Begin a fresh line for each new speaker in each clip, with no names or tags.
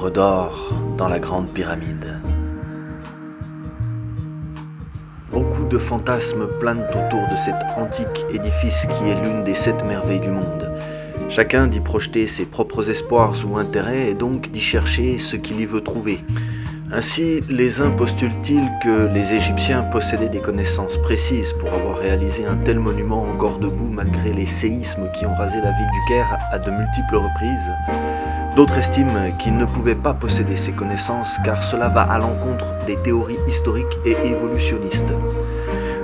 œuvre d'or dans la grande pyramide. Beaucoup de fantasmes planent autour de cet antique édifice qui est l'une des 7 merveilles du monde. Chacun d'y projeter ses propres espoirs ou intérêts et donc d'y chercher ce qu'il y veut trouver. Ainsi, les uns postulent-ils que les Égyptiens possédaient des connaissances précises pour avoir réalisé un tel monument encore debout malgré les séismes qui ont rasé la ville du Caire à de multiples reprises. D'autres estiment qu'ils ne pouvaient pas posséder ces connaissances car cela va à l'encontre des théories historiques et évolutionnistes.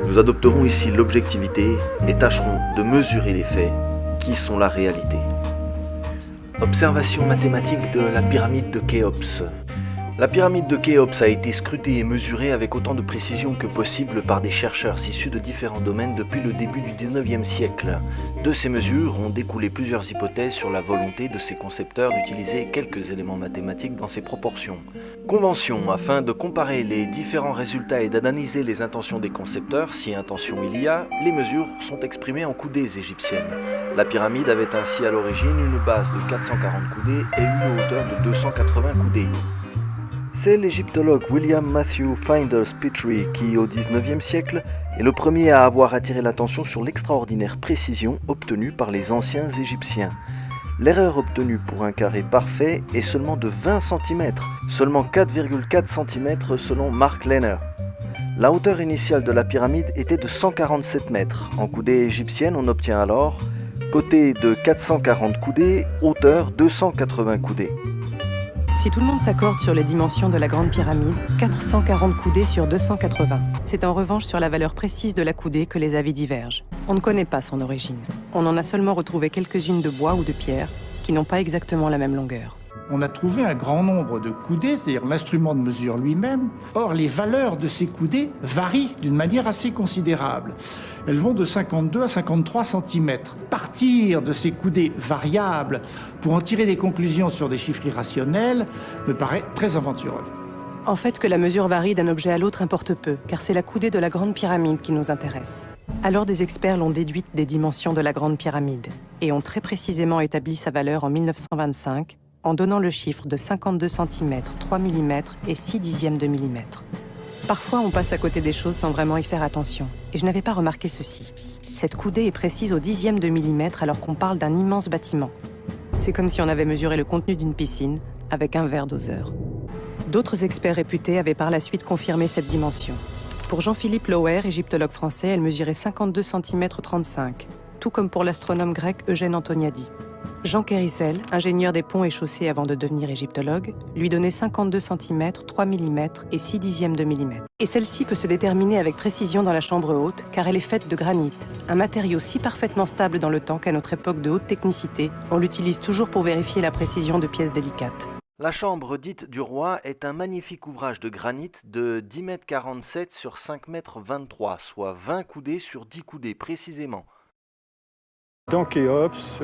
Nous adopterons ici l'objectivité et tâcherons de mesurer les faits qui sont la réalité. Observation mathématique de la pyramide de Khéops. La pyramide de Khéops a été scrutée et mesurée avec autant de précision que possible par des chercheurs issus de différents domaines depuis le début du 19e siècle. De ces mesures ont découlé plusieurs hypothèses sur la volonté de ces concepteurs d'utiliser quelques éléments mathématiques dans ces proportions. Convention, afin de comparer les différents résultats et d'analyser les intentions des concepteurs, si intention il y a, les mesures sont exprimées en coudées égyptiennes. La pyramide avait ainsi à l'origine une base de 440 coudées et une hauteur de 280 coudées. C'est l'égyptologue William Matthew Flinders Petrie qui, au XIXe siècle, est le premier à avoir attiré l'attention sur l'extraordinaire précision obtenue par les anciens Égyptiens. L'erreur obtenue pour un carré parfait est seulement de 20 cm, seulement 4,4 cm selon Mark Lehner. La hauteur initiale de la pyramide était de 147 mètres. En coudées égyptiennes, on obtient alors côté de 440 coudées, hauteur 280 coudées.
Si tout le monde s'accorde sur les dimensions de la Grande Pyramide, 440 coudées sur 280. C'est en revanche sur la valeur précise de la coudée que les avis divergent. On ne connaît pas son origine. On en a seulement retrouvé quelques-unes de bois ou de pierre qui n'ont pas exactement la même longueur.
On a trouvé un grand nombre de coudées, c'est-à-dire l'instrument de mesure lui-même. Or, les valeurs de ces coudées varient d'une manière assez considérable. Elles vont de 52 à 53 cm. Partir de ces coudées variables pour en tirer des conclusions sur des chiffres irrationnels me paraît très aventureux.
En fait, que la mesure varie d'un objet à l'autre importe peu, car c'est la coudée de la Grande Pyramide qui nous intéresse. Alors des experts l'ont déduite des dimensions de la Grande Pyramide et ont très précisément établi sa valeur en 1925, en donnant le chiffre de 52 cm, 3 mm et 6 dixièmes de millimètre. Parfois, on passe à côté des choses sans vraiment y faire attention. Et je n'avais pas remarqué ceci. Cette coudée est précise au dixième de millimètre alors qu'on parle d'un immense bâtiment. C'est comme si on avait mesuré le contenu d'une piscine avec un verre doseur. D'autres experts réputés avaient par la suite confirmé cette dimension. Pour Jean-Philippe Lauer, égyptologue français, elle mesurait 52 cm 35, tout comme pour l'astronome grec Eugène Antoniadi. Jean Kérissel, ingénieur des ponts et chaussées avant de devenir égyptologue, lui donnait 52 cm, 3 mm et 6 dixièmes de millimètre. Et celle-ci peut se déterminer avec précision dans la chambre haute, car elle est faite de granit, un matériau si parfaitement stable dans le temps qu'à notre époque de haute technicité, on l'utilise toujours pour vérifier la précision de pièces délicates.
La chambre dite du roi est un magnifique ouvrage de granit de 10,47 m sur 5,23 m, soit 20 coudées sur 10 coudées précisément.
Dans Khéops,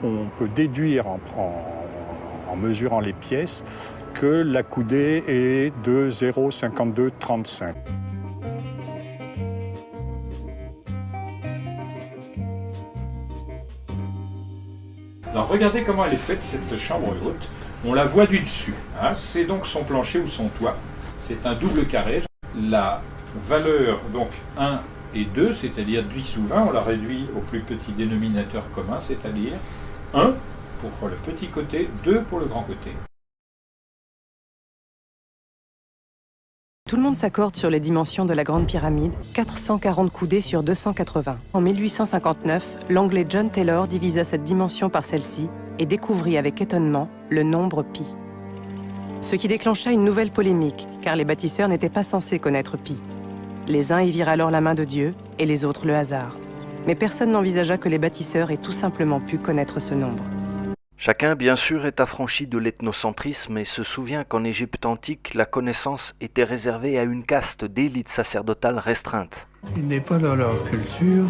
on peut déduire en mesurant les pièces que la coudée est de 0,5235.
Alors regardez comment elle est faite cette chambre haute. On la voit du dessus. C'est donc son plancher ou son toit. C'est un double carré. La valeur, donc 1 et 2, c'est-à-dire 10 sous 20, on la réduit au plus petit dénominateur commun, c'est-à-dire 1 pour le petit côté, 2 pour le grand côté.
Tout le monde s'accorde sur les dimensions de la Grande Pyramide, 440 coudées sur 280. En 1859, l'Anglais John Taylor divisa cette dimension par celle-ci et découvrit avec étonnement le nombre pi. Ce qui déclencha une nouvelle polémique, car les bâtisseurs n'étaient pas censés connaître pi. Les uns y virent alors la main de Dieu et les autres le hasard. Mais personne n'envisagea que les bâtisseurs aient tout simplement pu connaître ce nombre.
Chacun, bien sûr, est affranchi de l'ethnocentrisme et se souvient qu'en Égypte antique, la connaissance était réservée à une caste d'élite sacerdotale restreinte.
Il n'est pas dans leur culture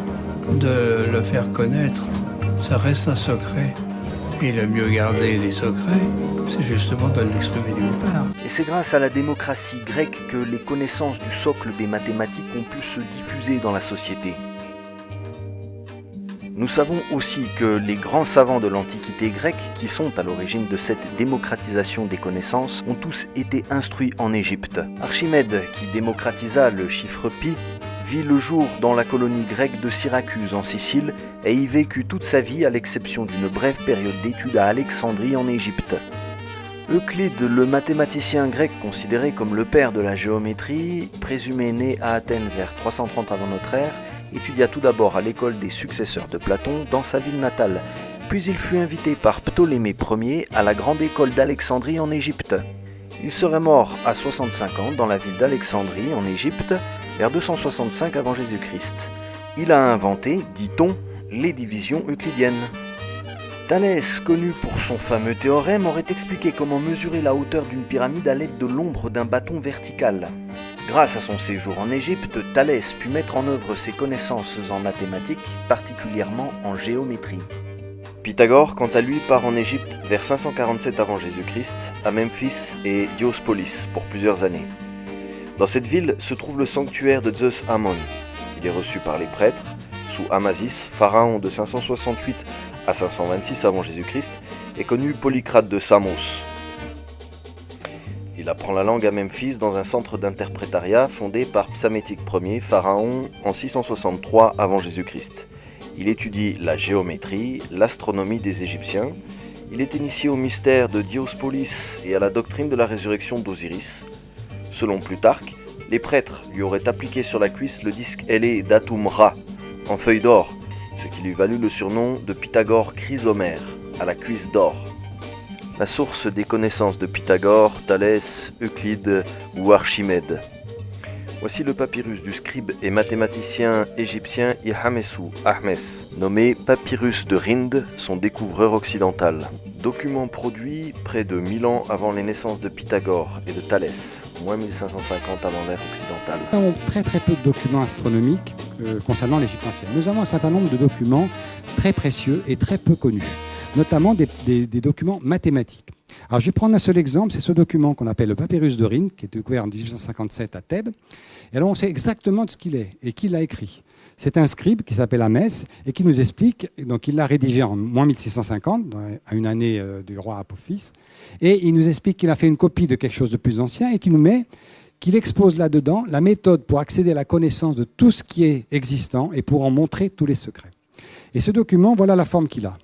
de le faire connaître. Ça reste un secret. Et le mieux garder des secrets, c'est justement de l'exprimer nulle part.
Et c'est grâce à la démocratie grecque que les connaissances du socle des mathématiques ont pu se diffuser dans la société. Nous savons aussi que les grands savants de l'Antiquité grecque, qui sont à l'origine de cette démocratisation des connaissances, ont tous été instruits en Égypte. Archimède, qui démocratisa le chiffre pi, vit le jour dans la colonie grecque de Syracuse en Sicile et y vécut toute sa vie à l'exception d'une brève période d'études à Alexandrie en Égypte. Euclide, le mathématicien grec considéré comme le père de la géométrie, présumé né à Athènes vers 330 avant notre ère, étudia tout d'abord à l'école des successeurs de Platon dans sa ville natale, puis il fut invité par Ptolémée Ier à la grande école d'Alexandrie en Égypte. Il serait mort à 65 ans dans la ville d'Alexandrie en Égypte vers 265 avant Jésus-Christ. Il a inventé, dit-on, les divisions euclidiennes. Thalès, connu pour son fameux théorème, aurait expliqué comment mesurer la hauteur d'une pyramide à l'aide de l'ombre d'un bâton vertical. Grâce à son séjour en Égypte, Thalès put mettre en œuvre ses connaissances en mathématiques, particulièrement en géométrie. Pythagore, quant à lui, part en Égypte vers 547 avant Jésus-Christ, à Memphis et Diospolis pour plusieurs années. Dans cette ville se trouve le sanctuaire de Zeus Ammon. Il est reçu par les prêtres, sous Amasis, pharaon de 568 à 526 avant Jésus-Christ, et connu Polycrate de Samos. Il apprend la langue à Memphis dans un centre d'interprétariat fondé par Psamétique Ier, pharaon, en 663 avant Jésus-Christ. Il étudie la géométrie, l'astronomie des Égyptiens. Il est initié au mystère de Diospolis et à la doctrine de la résurrection d'Osiris. Selon Plutarque, les prêtres lui auraient appliqué sur la cuisse le disque ailé d'Atum Ra, en feuille d'or, ce qui lui valut le surnom de Pythagore chrysomère, à la cuisse d'or. La source des connaissances de Pythagore, Thalès, Euclide ou Archimède. Voici le papyrus du scribe et mathématicien égyptien Ihamessou Ahmes, nommé Papyrus de Rhind, son découvreur occidental. Document produit près de 1000 ans avant les naissances de Pythagore et de Thalès, moins 1550 avant l'ère occidentale.
Nous avons très peu de documents astronomiques concernant l'Égypte ancienne. Nous avons un certain nombre de documents très précieux et très peu connus, notamment des documents mathématiques. Alors je vais prendre un seul exemple, c'est ce document qu'on appelle le papyrus de Rhind, qui est découvert en 1857 à Thèbes. Et alors on sait exactement de ce qu'il est et qui l'a écrit. C'est un scribe qui s'appelle Ahmès et qui nous explique, donc il l'a rédigé en moins 1650, à une année du roi Apophis, et il nous explique qu'il a fait une copie de quelque chose de plus ancien et qu'il expose là-dedans la méthode pour accéder à la connaissance de tout ce qui est existant et pour en montrer tous les secrets. Et ce document, voilà la forme qu'il a.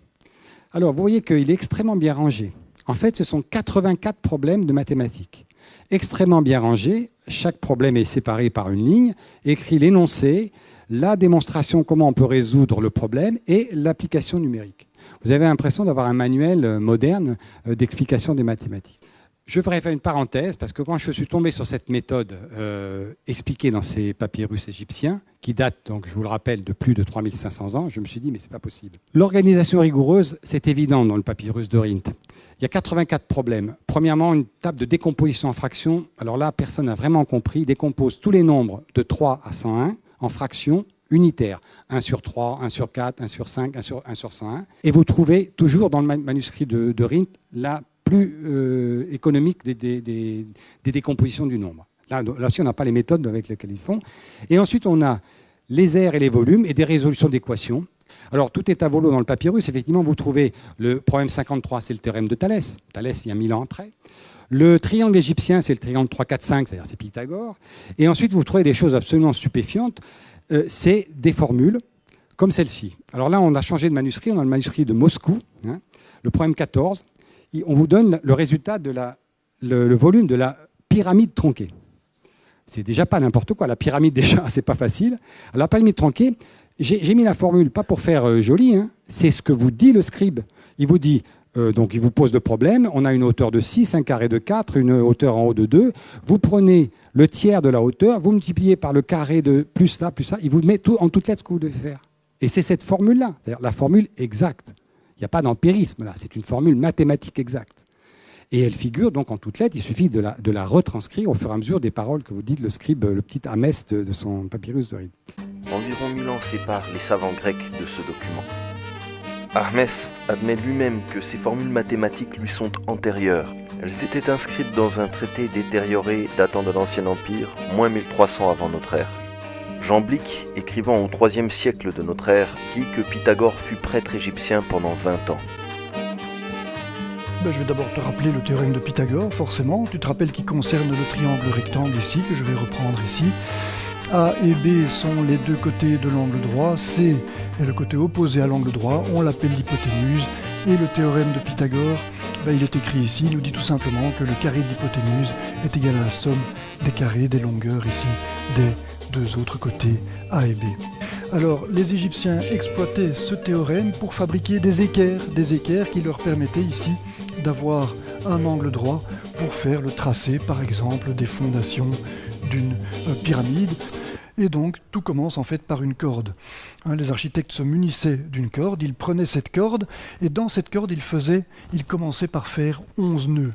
Alors vous voyez qu'il est extrêmement bien rangé. En fait, ce sont 84 problèmes de mathématiques. Extrêmement bien rangés, chaque problème est séparé par une ligne, écrit l'énoncé, la démonstration, comment on peut résoudre le problème, et l'application numérique. Vous avez l'impression d'avoir un manuel moderne d'explication des mathématiques. Je ferai faire une parenthèse, parce que quand je suis tombé sur cette méthode expliquée dans ces papyrus égyptiens, qui datent, donc, je vous le rappelle, de plus de 3500 ans, je me suis dit, mais c'est pas possible. L'organisation rigoureuse, c'est évident dans le papyrus de Rhind. Il y a 84 problèmes. Premièrement, une table de décomposition en fractions. Alors là, personne n'a vraiment compris. Il décompose tous les nombres de 3 à 101 en fractions unitaires. 1 sur 3, 1 sur 4, 1 sur 5, 1 sur 101. Et vous trouvez toujours dans le manuscrit de Rhind la plus économique des décompositions du nombre. Là aussi, on n'a pas les méthodes avec lesquelles ils font. Et ensuite, on a les aires et les volumes et des résolutions d'équations. Alors, tout est à volo dans le papyrus. Effectivement, vous trouvez le problème 53, c'est le théorème de Thalès. Thalès vient 1000 ans après. Le triangle égyptien, c'est le triangle 3, 4, 5, c'est-à-dire c'est Pythagore. Et ensuite, vous trouvez des choses absolument stupéfiantes. C'est des formules comme celle-ci. Alors là, on a changé de manuscrit. On a le manuscrit de Moscou, hein, le problème 14. On vous donne le résultat de le volume de la pyramide tronquée. C'est déjà pas n'importe quoi. La pyramide, déjà, c'est pas facile. Alors, la pyramide tronquée, j'ai mis la formule, pas pour faire joli, hein, c'est ce que vous dit le scribe. Il vous dit, donc il vous pose le problème, on a une hauteur de 6, un carré de 4, une hauteur en haut de 2. Vous prenez le tiers de la hauteur, vous multipliez par le carré de plus ça, il vous met tout, en toutes lettres ce que vous devez faire. Et c'est cette formule-là, c'est-à-dire la formule exacte. Il n'y a pas d'empirisme là, c'est une formule mathématique exacte. Et elle figure donc en toutes lettres, il suffit de la retranscrire au fur et à mesure des paroles que vous dites le scribe, le petit Ahmès de son papyrus de Rhind.
Environ 1000 ans séparent les savants grecs de ce document. Ahmès admet lui-même que ces formules mathématiques lui sont antérieures. Elles étaient inscrites dans un traité détérioré datant de l'Ancien Empire, moins 1300 avant notre ère. Jean Blic, écrivant au IIIe siècle de notre ère, dit que Pythagore fut prêtre égyptien pendant 20 ans.
Je vais d'abord te rappeler le théorème de Pythagore, forcément. Tu te rappelles qui concerne le triangle rectangle ici, que je vais reprendre ici. A et B sont les deux côtés de l'angle droit, C est le côté opposé à l'angle droit, on l'appelle l'hypoténuse, et le théorème de Pythagore, il est écrit ici, il nous dit tout simplement que le carré de l'hypoténuse est égal à la somme des carrés des longueurs ici, des deux autres côtés A et B. Alors, les Égyptiens exploitaient ce théorème pour fabriquer des équerres qui leur permettaient ici d'avoir un angle droit pour faire le tracé, par exemple, des fondations d'une pyramide. Et donc, tout commence en fait par une corde. Les architectes se munissaient d'une corde, ils prenaient cette corde, et dans cette corde, ils commençaient par faire 11 nœuds.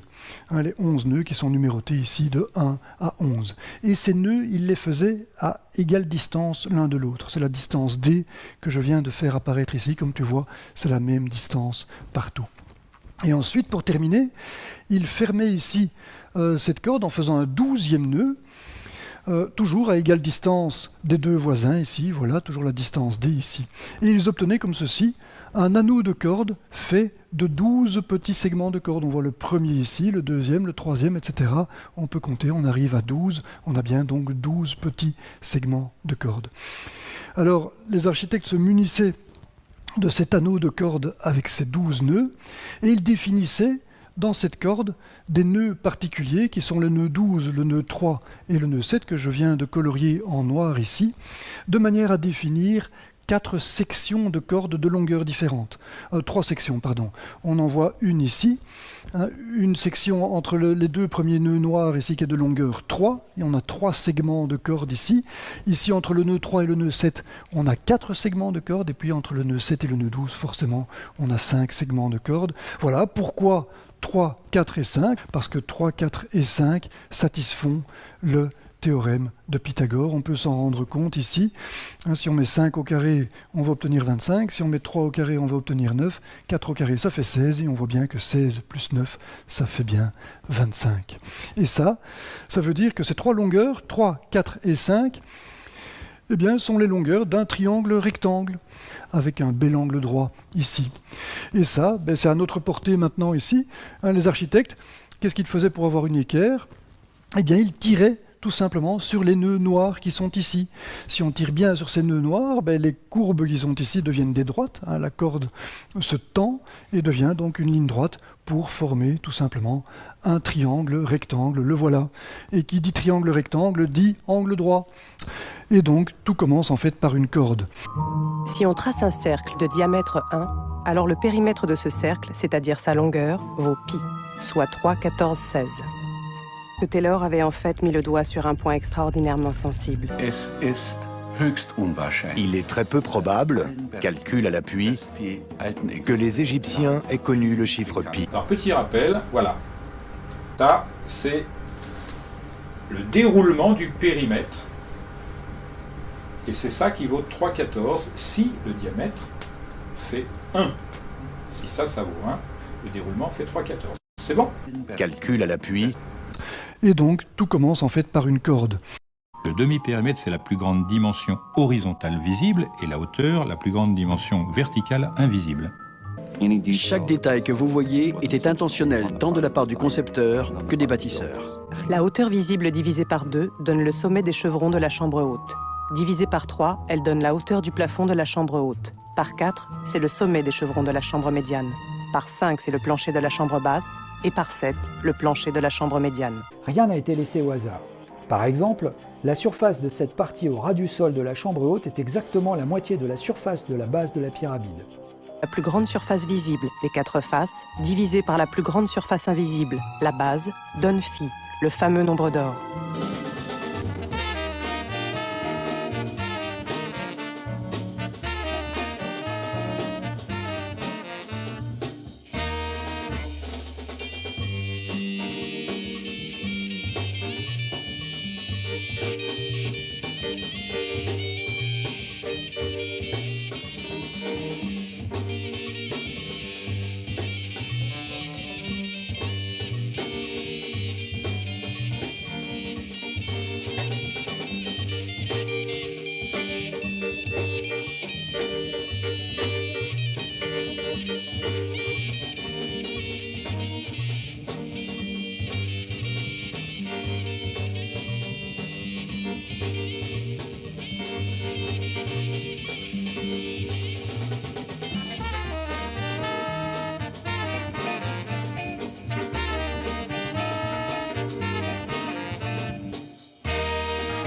Les 11 nœuds qui sont numérotés ici de 1 à 11. Et ces nœuds, ils les faisaient à égale distance l'un de l'autre. C'est la distance D que je viens de faire apparaître ici. Comme tu vois, c'est la même distance partout. Et ensuite, pour terminer, ils fermaient ici cette corde en faisant un 12e nœud, toujours à égale distance des deux voisins ici, voilà, toujours la distance D ici. Et ils obtenaient comme ceci un anneau de corde fait de 12 petits segments de corde. On voit le premier ici, le deuxième, le troisième, etc. On peut compter, on arrive à 12, on a bien donc 12 petits segments de corde. Alors, les architectes se munissaient de cet anneau de corde avec ses 12 nœuds, et ils définissaient dans cette corde des nœuds particuliers qui sont le nœud 12, le nœud 3 et le nœud 7 que je viens de colorier en noir ici, de manière à définir 4 sections de cordes de longueur différentes. 3 sections, pardon. On en voit une ici, une section entre les deux premiers nœuds noirs ici qui est de longueur 3, et on a 3 segments de cordes ici. Ici, entre le nœud 3 et le nœud 7, on a 4 segments de cordes, et puis entre le nœud 7 et le nœud 12, forcément, on a 5 segments de cordes. Voilà pourquoi 3, 4 et 5, parce que 3, 4 et 5 satisfont le théorème de Pythagore. On peut s'en rendre compte ici. Si on met 5 au carré, on va obtenir 25. Si on met 3 au carré, on va obtenir 9. 4 au carré, ça fait 16. Et on voit bien que 16 plus 9, ça fait bien 25. Et ça veut dire que ces 3 longueurs, 3, 4 et 5, eh bien, sont les longueurs d'un triangle rectangle, avec un bel angle droit ici. Et ça, c'est à notre portée maintenant ici. Les architectes, qu'est-ce qu'ils faisaient pour avoir une équerre? Eh bien, ils tiraient tout simplement sur les nœuds noirs qui sont ici. Si on tire bien sur ces nœuds noirs, les courbes qui sont ici deviennent des droites. La corde se tend et devient donc une ligne droite pour former tout simplement un triangle rectangle. Le voilà. Et qui dit triangle rectangle dit angle droit. Et donc, tout commence en fait par une corde.
Si on trace un cercle de diamètre 1, alors le périmètre de ce cercle, c'est-à-dire sa longueur, vaut pi, soit 3, 14, 16. Que Taylor avait en fait mis le doigt sur un point extraordinairement sensible.
Il est très peu probable, calcul à l'appui, que les Égyptiens aient connu le chiffre pi.
Alors, petit rappel, voilà. Ça, c'est le déroulement du périmètre. Et c'est ça qui vaut 3,14 si le diamètre fait 1. Si ça vaut 1, le déroulement fait 3,14. C'est bon?
Calcul à l'appui.
Et donc, tout commence en fait par une corde.
Le demi-périmètre, c'est la plus grande dimension horizontale visible et la hauteur, la plus grande dimension verticale invisible.
Chaque détail que vous voyez était intentionnel tant de la part du concepteur que des bâtisseurs.
La hauteur visible divisée par 2 donne le sommet des chevrons de la chambre haute. Divisée par 3, elle donne la hauteur du plafond de la chambre haute. Par 4, c'est le sommet des chevrons de la chambre médiane. Par 5, c'est le plancher de la chambre basse. Et par 7, le plancher de la chambre médiane.
Rien n'a été laissé au hasard. Par exemple, la surface de cette partie au ras du sol de la chambre haute est exactement la moitié de la surface de la base de la pyramide.
La plus grande surface visible, les 4 faces, divisée par la plus grande surface invisible, la base, donne phi, le fameux nombre d'or.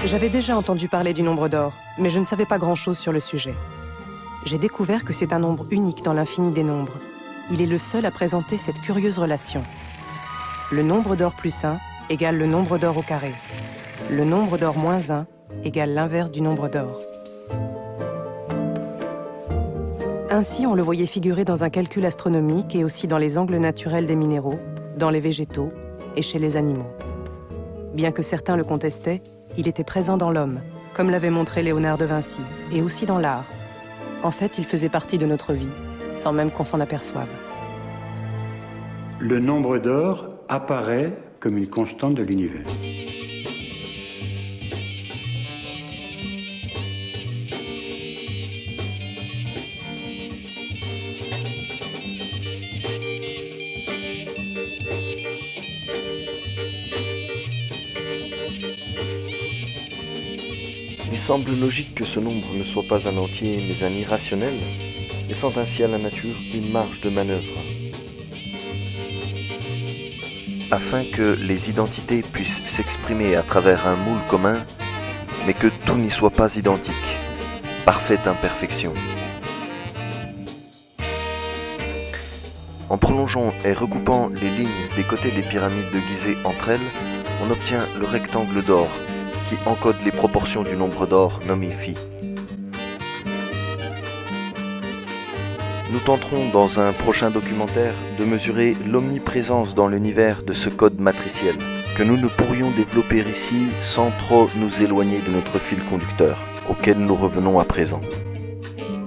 J'avais déjà entendu parler du nombre d'or, mais je ne savais pas grand-chose sur le sujet. J'ai découvert que c'est un nombre unique dans l'infini des nombres. Il est le seul à présenter cette curieuse relation. Le nombre d'or plus 1 égale le nombre d'or au carré. Le nombre d'or moins 1 égale l'inverse du nombre d'or. Ainsi, on le voyait figurer dans un calcul astronomique et aussi dans les angles naturels des minéraux, dans les végétaux et chez les animaux. Bien que certains le contestaient, il était présent dans l'homme, comme l'avait montré Léonard de Vinci, et aussi dans l'art. En fait, il faisait partie de notre vie, sans même qu'on s'en aperçoive.
Le nombre d'or apparaît comme une constante de l'univers.
Il semble logique que ce nombre ne soit pas un entier mais un irrationnel, laissant ainsi à la nature une marge de manœuvre. Afin que les identités puissent s'exprimer à travers un moule commun, mais que tout n'y soit pas identique. Parfaite imperfection. En prolongeant et recoupant les lignes des côtés des pyramides de Gizeh entre elles, on obtient le rectangle d'or, qui encode les proportions du nombre d'or nommé Phi. Nous tenterons dans un prochain documentaire de mesurer l'omniprésence dans l'univers de ce code matriciel, que nous ne pourrions développer ici sans trop nous éloigner de notre fil conducteur, auquel nous revenons à présent.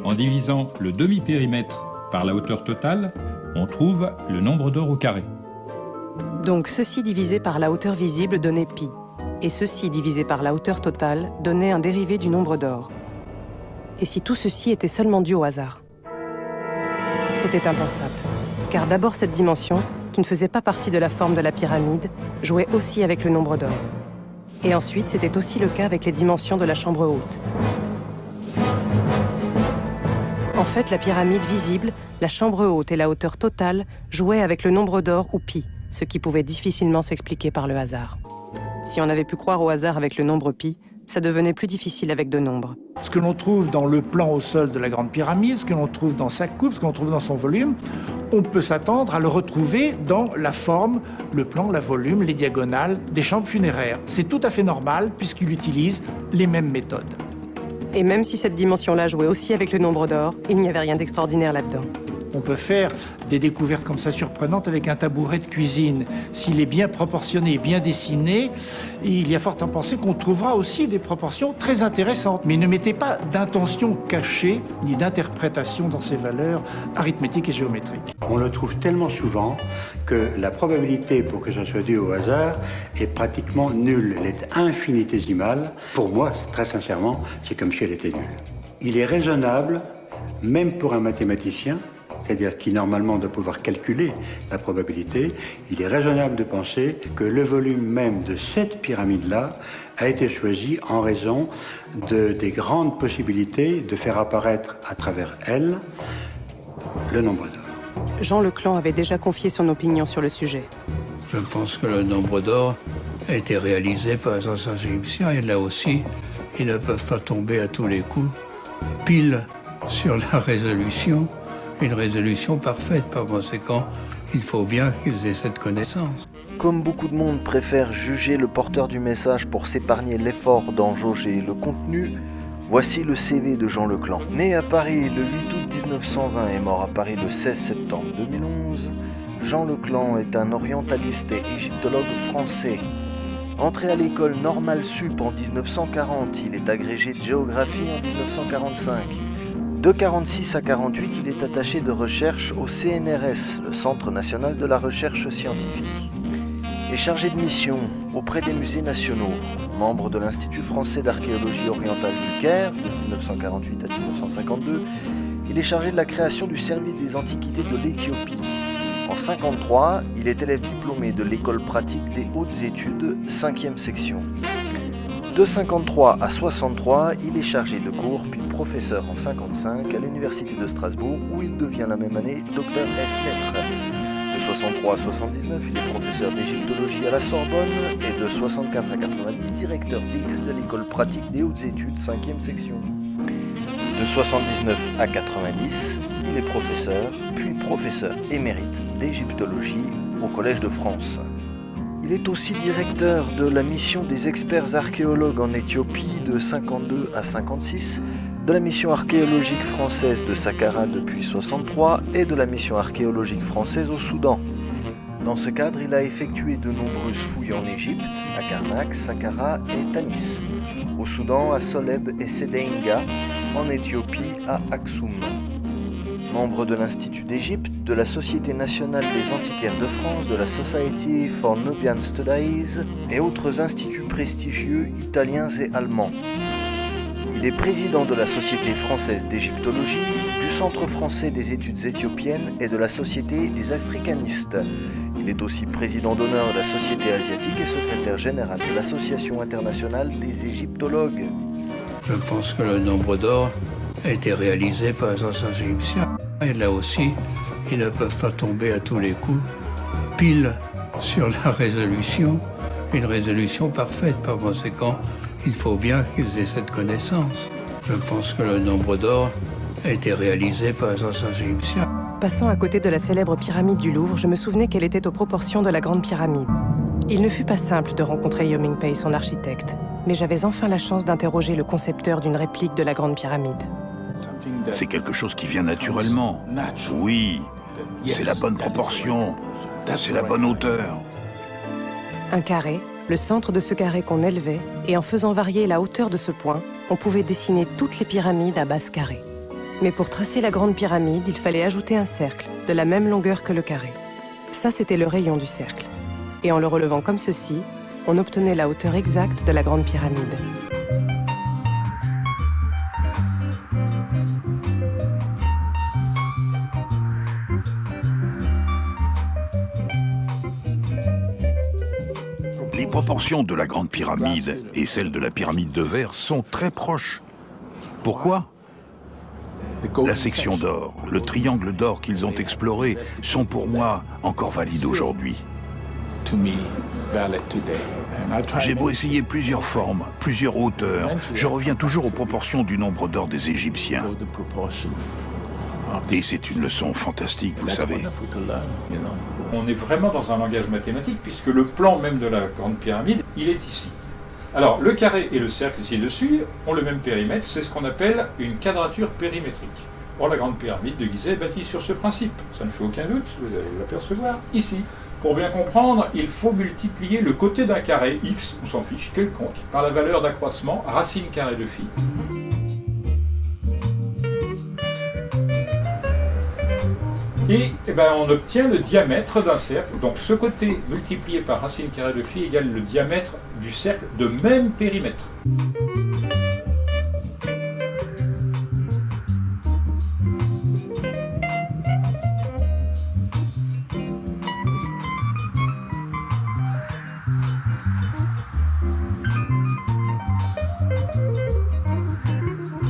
En divisant le demi-périmètre par la hauteur totale, on trouve le nombre d'or au carré.
Donc ceci divisé par la hauteur visible donnait pi, et ceci divisé par la hauteur totale donnait un dérivé du nombre d'or. Et si tout ceci était seulement dû au hasard? C'était impensable, car d'abord cette dimension, qui ne faisait pas partie de la forme de la pyramide, jouait aussi avec le nombre d'or. Et ensuite, c'était aussi le cas avec les dimensions de la chambre haute. En fait, la pyramide visible, la chambre haute et la hauteur totale jouaient avec le nombre d'or ou pi, ce qui pouvait difficilement s'expliquer par le hasard. Si on avait pu croire au hasard avec le nombre pi, ça devenait plus difficile avec deux nombres.
Ce que l'on trouve dans le plan au sol de la Grande Pyramide, ce que l'on trouve dans sa coupe, ce que l'on trouve dans son volume, on peut s'attendre à le retrouver dans la forme, le plan, la volume, les diagonales des chambres funéraires. C'est tout à fait normal puisqu'il utilise les mêmes méthodes.
Et même si cette dimension-là jouait aussi avec le nombre d'or, il n'y avait rien d'extraordinaire là-dedans.
On peut faire des découvertes comme ça surprenantes avec un tabouret de cuisine. S'il est bien proportionné, bien dessiné, il y a fort à penser qu'on trouvera aussi des proportions très intéressantes. Mais ne mettez pas d'intention cachée ni d'interprétation dans ces valeurs arithmétiques et géométriques.
On le trouve tellement souvent que la probabilité pour que ça soit dû au hasard est pratiquement nulle. Elle est infinitésimale. Pour moi, très sincèrement, c'est comme si elle était nulle. Il est raisonnable, même pour un mathématicien, c'est-à-dire qui normalement doit pouvoir calculer la probabilité, il est raisonnable de penser que le volume même de cette pyramide-là a été choisi en raison des grandes possibilités de faire apparaître à travers elle le nombre d'or.
Jean Leclan avait déjà confié son opinion sur le sujet.
Je pense que le nombre d'or a été réalisé par les anciens égyptiens et là aussi, ils ne peuvent pas tomber à tous les coups pile sur la résolution. Une résolution parfaite, par conséquent, il faut bien qu'ils aient cette connaissance.
Comme beaucoup de monde préfère juger le porteur du message pour s'épargner l'effort d'en jauger le contenu, voici le CV de Jean Leclan. Né à Paris le 8 août 1920 et mort à Paris le 16 septembre 2011, Jean Leclan est un orientaliste et égyptologue français. Entré à l'école normale sup en 1940, il est agrégé de géographie en 1945. De 1946 à 1948, il est attaché de recherche au CNRS, le Centre national de la recherche scientifique, et chargé de mission auprès des musées nationaux, membre de l'Institut français d'archéologie orientale du Caire de 1948 à 1952. Il est chargé de la création du service des antiquités de l'Éthiopie. En 1953, il est élève diplômé de l'école pratique des hautes études, 5e section. De 1953 à 1963, il est chargé de cours puis professeur en 1955 à l'Université de Strasbourg où il devient la même année docteur ès lettres. De 63 à 79, il est professeur d'égyptologie à la Sorbonne et de 64 à 90, directeur d'études à l'école pratique des hautes études, 5e section. De 79 à 90, il est professeur, puis professeur émérite d'égyptologie au Collège de France. Il est aussi directeur de la mission des experts archéologues en Éthiopie de 52 à 56, de la mission archéologique française de Saqqara depuis 63 et de la mission archéologique française au Soudan. Dans ce cadre, il a effectué de nombreuses fouilles en Égypte, à Karnak, Saqqara et Tanis, au Soudan à Soleb et Sédéinga, en Éthiopie à Aksum. Membre de l'Institut d'Égypte, de la Société nationale des antiquaires de France, de la Society for Nubian Studies et autres instituts prestigieux italiens et allemands. Il est président de la Société française d'égyptologie, du Centre français des études éthiopiennes et de la Société des africanistes. Il est aussi président d'honneur de la Société asiatique et secrétaire général de l'Association internationale des égyptologues.
Je pense que le nombre d'or a été réalisé par les anciens égyptiens. Et là aussi, ils ne peuvent pas tomber à tous les coups, pile sur la résolution, une résolution parfaite. Par conséquent, il faut bien qu'ils aient cette connaissance. Je pense que le nombre d'or a été réalisé par les anciens égyptiens.
Passant à côté de la célèbre pyramide du Louvre, je me souvenais qu'elle était aux proportions de la Grande Pyramide. Il ne fut pas simple de rencontrer Yomingpei, son architecte, mais j'avais enfin la chance d'interroger le concepteur d'une réplique de la Grande Pyramide.
C'est quelque chose qui vient naturellement. Oui, c'est la bonne proportion, c'est la bonne hauteur.
Un carré, le centre de ce carré qu'on élevait, et en faisant varier la hauteur de ce point, on pouvait dessiner toutes les pyramides à base carrée. Mais pour tracer la Grande Pyramide, il fallait ajouter un cercle, de la même longueur que le carré. Ça, c'était le rayon du cercle. Et en le relevant comme ceci, on obtenait la hauteur exacte de la Grande Pyramide.
Les proportions de la Grande Pyramide et celles de la pyramide de verre sont très proches. Pourquoi ? La section d'or, le triangle d'or qu'ils ont exploré sont pour moi encore valides aujourd'hui. J'ai beau essayer plusieurs formes, plusieurs hauteurs, je reviens toujours aux proportions du nombre d'or des Égyptiens. Et c'est une leçon fantastique, vous savez.
On est vraiment dans un langage mathématique, puisque le plan même de la Grande Pyramide, il est ici. Alors, le carré et le cercle ci-dessus ont le même périmètre, c'est ce qu'on appelle une quadrature périmétrique. Or, la Grande Pyramide de Gizeh est bâtie sur ce principe. Ça ne fait aucun doute, vous allez l'apercevoir ici. Pour bien comprendre, il faut multiplier le côté d'un carré, x, on s'en fiche, quelconque, par la valeur d'accroissement, racine carrée de phi. Et on obtient le diamètre d'un cercle. Donc ce côté multiplié par racine carrée de phi égale le diamètre du cercle de même périmètre.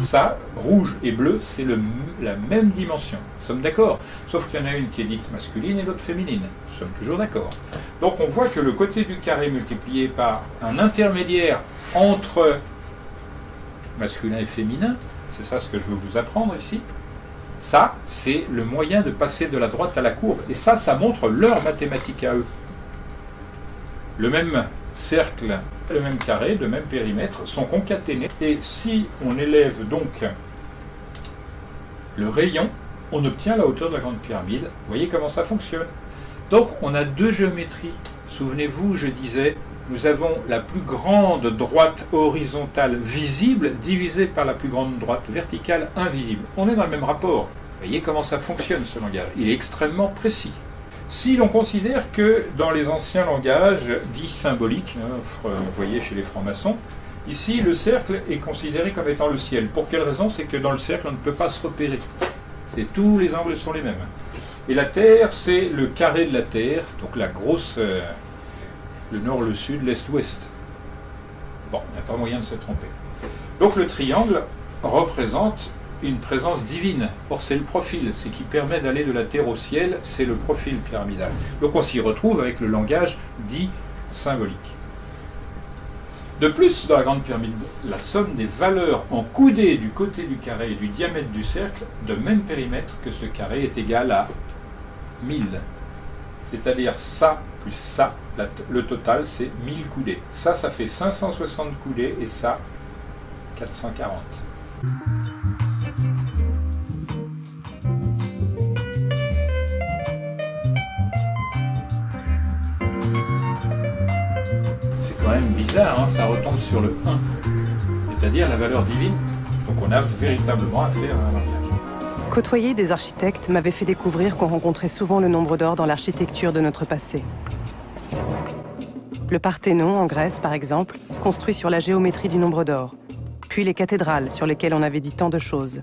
Ça, rouge et bleu, c'est la même dimension. Nous sommes d'accord. Sauf qu'il y en a une qui est dite masculine et l'autre féminine. Nous sommes toujours d'accord. Donc on voit que le côté du carré multiplié par un intermédiaire entre masculin et féminin, c'est ça ce que je veux vous apprendre ici, ça, c'est le moyen de passer de la droite à la courbe. Et ça montre leur mathématique à eux. Le même cercle, le même carré, le même périmètre sont concaténés. Et si on élève donc le rayon, on obtient la hauteur de la Grande Pyramide. Vous voyez comment ça fonctionne. Donc on a deux géométries. Souvenez-vous, je disais, nous avons la plus grande droite horizontale visible divisée par la plus grande droite verticale invisible. On est dans le même rapport. Vous voyez comment ça fonctionne ce langage. Il est extrêmement précis. Si l'on considère que dans les anciens langages dits symboliques, vous voyez chez les francs-maçons, ici le cercle est considéré comme étant le ciel. Pour quelle raison? C'est que dans le cercle on ne peut pas se repérer. Tous les angles sont les mêmes. Et la Terre, c'est le carré de la Terre, donc la grosse, le nord, le sud, l'est, l'ouest. Bon, il n'y a pas moyen de se tromper. Donc le triangle représente une présence divine. Or, c'est le profil, ce qui permet d'aller de la terre au ciel, c'est le profil pyramidal. Donc on s'y retrouve avec le langage dit symbolique. De plus, dans la grande pyramide, la somme des valeurs en coudées du côté du carré et du diamètre du cercle, de même périmètre que ce carré, est égal à 1000. C'est-à-dire ça plus ça, le total c'est 1000 coudées. Ça fait 560 coudées et ça 440. C'est quand même bizarre, hein, ça retombe sur le 1, c'est-à-dire la valeur divine. Donc on a véritablement affaire à un mariage.
Côtoyer des architectes m'avait fait découvrir qu'on rencontrait souvent le nombre d'or dans l'architecture de notre passé. Le Parthénon, en Grèce par exemple, construit sur la géométrie du nombre d'or. Puis les cathédrales, sur lesquelles on avait dit tant de choses.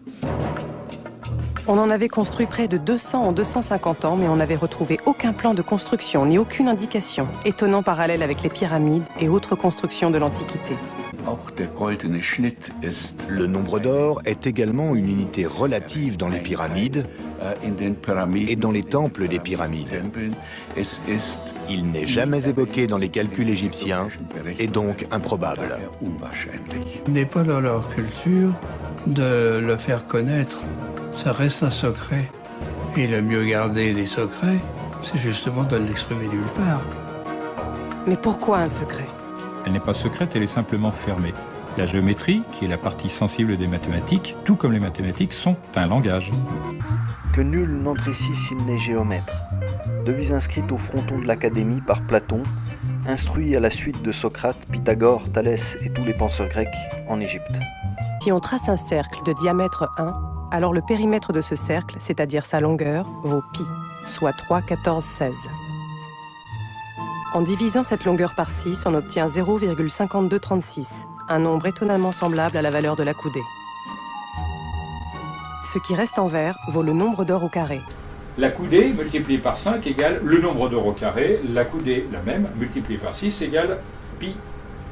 On en avait construit près de 200 en 250 ans, mais on n'avait retrouvé aucun plan de construction, ni aucune indication. Étonnant parallèle avec les pyramides et autres constructions de l'Antiquité.
Le nombre d'or est également une unité relative dans les pyramides et dans les temples des pyramides. Il n'est jamais évoqué dans les calculs égyptiens et donc improbable.
Il n'est pas dans leur culture de le faire connaître. Ça reste un secret. Et le mieux garder des secrets, c'est justement de l'exprimer nulle part.
Mais pourquoi un secret ?
Elle n'est pas secrète, elle est simplement fermée. La géométrie, qui est la partie sensible des mathématiques, tout comme les mathématiques, sont un langage.
Que nul n'entre ici s'il n'est géomètre. Devise inscrite au fronton de l'Académie par Platon, instruit à la suite de Socrate, Pythagore, Thalès et tous les penseurs grecs en Égypte.
Si on trace un cercle de diamètre 1, alors le périmètre de ce cercle, c'est-à-dire sa longueur, vaut pi, soit 3, 14, 16. En divisant cette longueur par 6, on obtient 0,5236, un nombre étonnamment semblable à la valeur de la coudée. Ce qui reste en vert vaut le nombre d'or au carré.
La coudée multipliée par 5 égale le nombre d'or au carré, la coudée, la même, multipliée par 6 égale pi.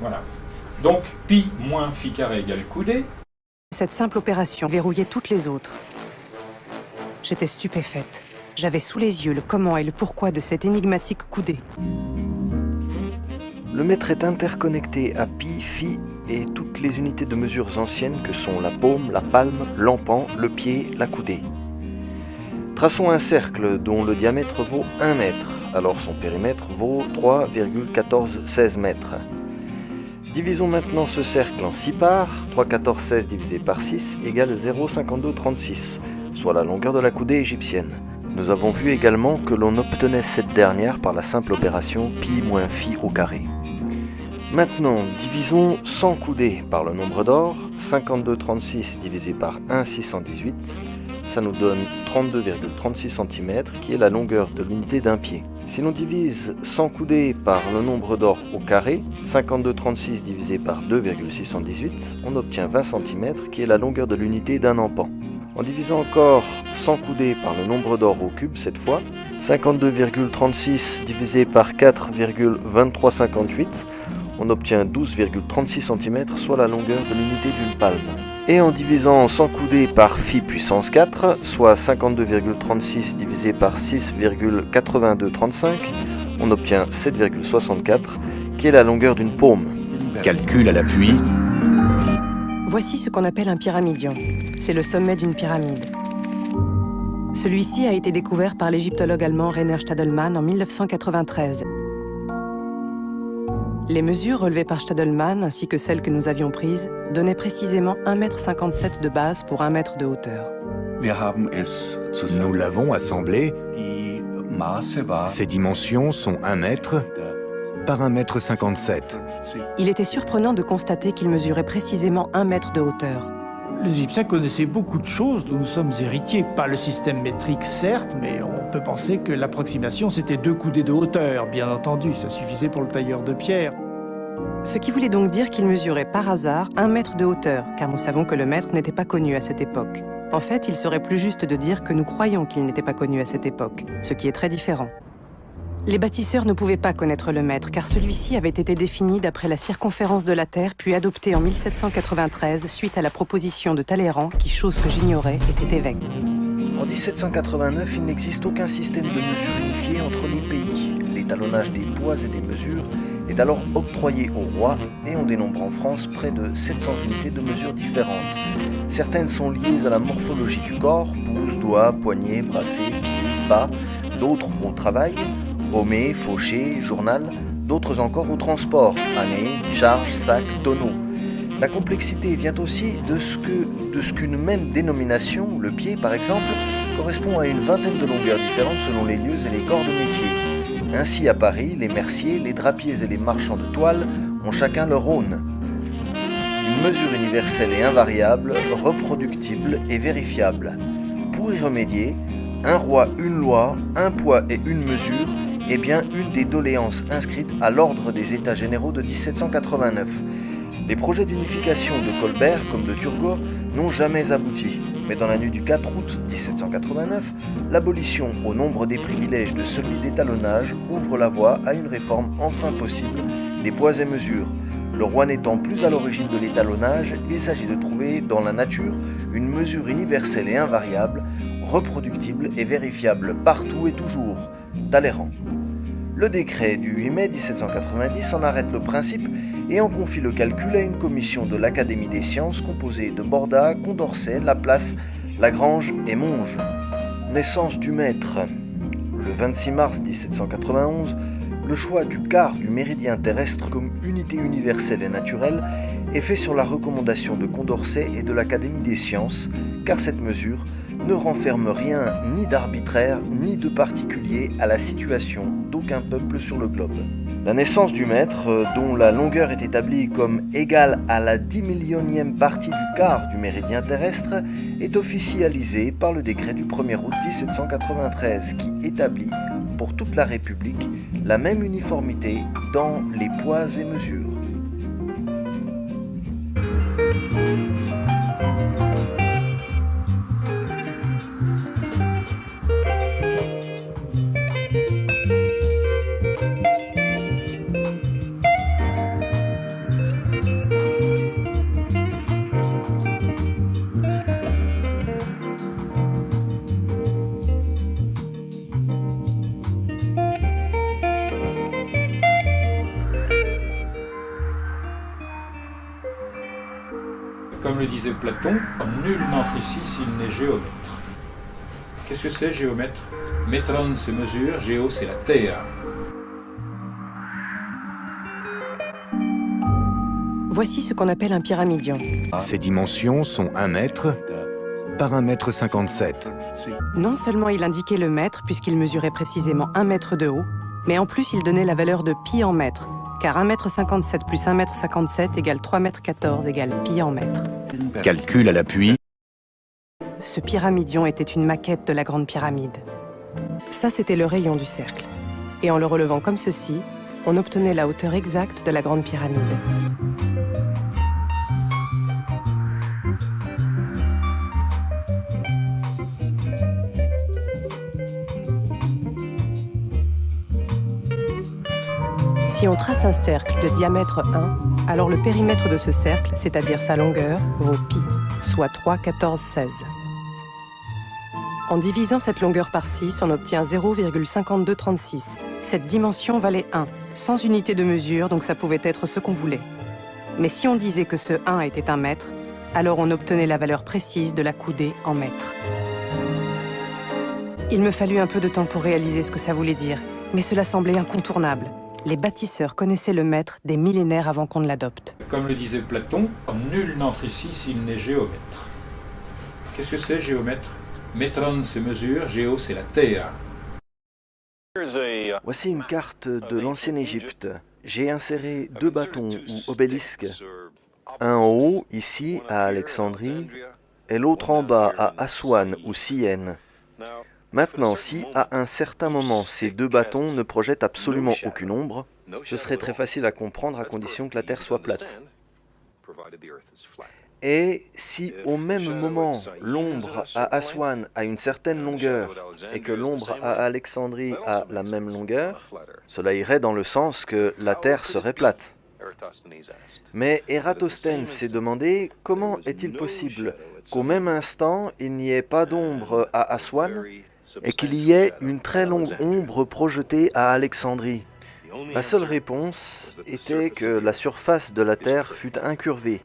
Voilà. Donc pi moins phi carré égale coudée.
Cette simple opération verrouillait toutes les autres. J'étais stupéfaite. J'avais sous les yeux le comment et le pourquoi de cette énigmatique coudée.
Le mètre est interconnecté à pi, phi et toutes les unités de mesures anciennes que sont la paume, la palme, l'empan, le pied, la coudée. Traçons un cercle dont le diamètre vaut 1 mètre, alors son périmètre vaut 3,1416 mètres. Divisons maintenant ce cercle en 6 parts, 3, 14, 16 divisé par 6 égale 0,5236, soit la longueur de la coudée égyptienne. Nous avons vu également que l'on obtenait cette dernière par la simple opération pi moins phi au carré. Maintenant, divisons 100 coudées par le nombre d'or, 52,36 divisé par 1,618, ça nous donne 32,36 cm, qui est la longueur de l'unité d'un pied. Si l'on divise 100 coudées par le nombre d'or au carré, 52,36 divisé par 2,618, on obtient 20 cm, qui est la longueur de l'unité d'un empan. En divisant encore 100 coudées par le nombre d'or au cube cette fois, 52,36 divisé par 4,2358, on obtient 12,36 cm, soit la longueur de l'unité d'une palme. Et en divisant 100 coudées par phi puissance 4, soit 52,36 divisé par 6,8235, on obtient 7,64, qui est la longueur d'une paume.
Calcul à l'appui.
Voici ce qu'on appelle un pyramidion. C'est le sommet d'une pyramide. Celui-ci a été découvert par l'égyptologue allemand Rainer Stadelmann en 1993. Les mesures relevées par Stadelmann, ainsi que celles que nous avions prises, donnaient précisément 1,57 m de base pour 1 mètre de hauteur.
Nous l'avons assemblé. Ses dimensions sont 1 mètre par 1,57 m.
Il était surprenant de constater qu'il mesurait précisément 1 mètre de hauteur.
Les Égyptiens connaissaient beaucoup de choses dont nous sommes héritiers. Pas le système métrique, certes, mais on peut penser que l'approximation, c'était 2 coudées de hauteur, bien entendu. Ça suffisait pour le tailleur de pierre.
Ce qui voulait donc dire qu'il mesurait par hasard 1 mètre de hauteur, car nous savons que le mètre n'était pas connu à cette époque. En fait, il serait plus juste de dire que nous croyons qu'il n'était pas connu à cette époque, ce qui est très différent. Les bâtisseurs ne pouvaient pas connaître le mètre, car celui-ci avait été défini d'après la circonférence de la Terre, puis adopté en 1793 suite à la proposition de Talleyrand, qui, chose que j'ignorais, était évêque.
En 1789, il n'existe aucun système de mesure unifié entre les pays. L'étalonnage des poids et des mesures est alors octroyé au roi et on dénombre en France près de 700 unités de mesure différentes. Certaines sont liées à la morphologie du corps, pouce, doigt, poignet, bracelet, pied, pas, d'autres au travail, hommet, fauché, journal, d'autres encore au transport, année, charge, sac, tonneau. La complexité vient aussi de ce qu'une même dénomination, le pied par exemple, correspond à une vingtaine de longueurs différentes selon les lieux et les corps de métier. Ainsi à Paris, les merciers, les drapiers et les marchands de toile ont chacun leur aune. Une mesure universelle et invariable, reproductible et vérifiable. Pour y remédier, un roi, une loi, un poids et une mesure est bien une des doléances inscrites à l'ordre des États généraux de 1789. Les projets d'unification de Colbert comme de Turgot n'ont jamais abouti, mais dans la nuit du 4 août 1789, l'abolition au nombre des privilèges de celui d'étalonnage ouvre la voie à une réforme enfin possible des poids et mesures. Le roi n'étant plus à l'origine de l'étalonnage, il s'agit de trouver dans la nature une mesure universelle et invariable, reproductible et vérifiable partout et toujours. Talleyrand. Le décret du 8 mai 1790 en arrête le principe et en confie le calcul à une commission de l'Académie des sciences composée de Borda, Condorcet, Laplace, Lagrange et Monge. Naissance du maître. Le 26 mars 1791, le choix du quart du méridien terrestre comme unité universelle et naturelle est fait sur la recommandation de Condorcet et de l'Académie des sciences, car cette mesure ne renferme rien ni d'arbitraire ni de particulier à la situation d'aucun peuple sur le globe. La naissance du maître, dont la longueur est établie comme égale à la 10 millionième partie du quart du méridien terrestre, est officialisée par le décret du 1er août 1793 qui établit pour toute la République la même uniformité dans les poids et mesures.
Comme le disait Platon, nul n'entre ici s'il n'est géomètre. Qu'est-ce que c'est, géomètre? Métron, c'est mesure, géo, c'est la terre.
Voici ce qu'on appelle un pyramidion.
Ses dimensions sont 1 mètre par 1 mètre 57.
Non seulement il indiquait le mètre, puisqu'il mesurait précisément 1 mètre de haut, mais en plus il donnait la valeur de pi en mètre, car 1 mètre 57 plus 1 mètre 57 égale 3 mètres 14 égale pi en mètre.
Calcul à l'appui.
Ce pyramidion était une maquette de la Grande Pyramide. Ça, c'était le rayon du cercle. Et en le relevant comme ceci, on obtenait la hauteur exacte de la Grande Pyramide. Si on trace un cercle de diamètre 1, alors le périmètre de ce cercle, c'est-à-dire sa longueur, vaut pi, soit 3, 14, 16. En divisant cette longueur par 6, on obtient 0,5236. Cette dimension valait 1, sans unité de mesure, donc ça pouvait être ce qu'on voulait. Mais si on disait que ce 1 était 1 mètre, alors on obtenait la valeur précise de la coudée en mètres. Il me fallut un peu de temps pour réaliser ce que ça voulait dire, mais cela semblait incontournable. Les bâtisseurs connaissaient le mètre des millénaires avant qu'on ne l'adopte.
Comme le disait Platon, nul n'entre ici s'il n'est géomètre. Qu'est-ce que c'est, géomètre? Métron, c'est mesure, géo, c'est la terre.
Voici une carte de l'ancienne Égypte. J'ai inséré 2 bâtons ou obélisques. Un en haut, ici, à Alexandrie, et l'autre en bas, à Assouane ou Syène. Maintenant, si à un certain moment ces 2 bâtons ne projettent absolument aucune ombre, ce serait très facile à comprendre à condition que la Terre soit plate. Et si au même moment l'ombre à Aswan a une certaine longueur et que l'ombre à Alexandrie a la même longueur, cela irait dans le sens que la Terre serait plate. Mais Ératosthène s'est demandé comment est-il possible qu'au même instant il n'y ait pas d'ombre à Aswan et qu'il y ait une très longue ombre projetée à Alexandrie. La seule réponse était que la surface de la Terre fut incurvée.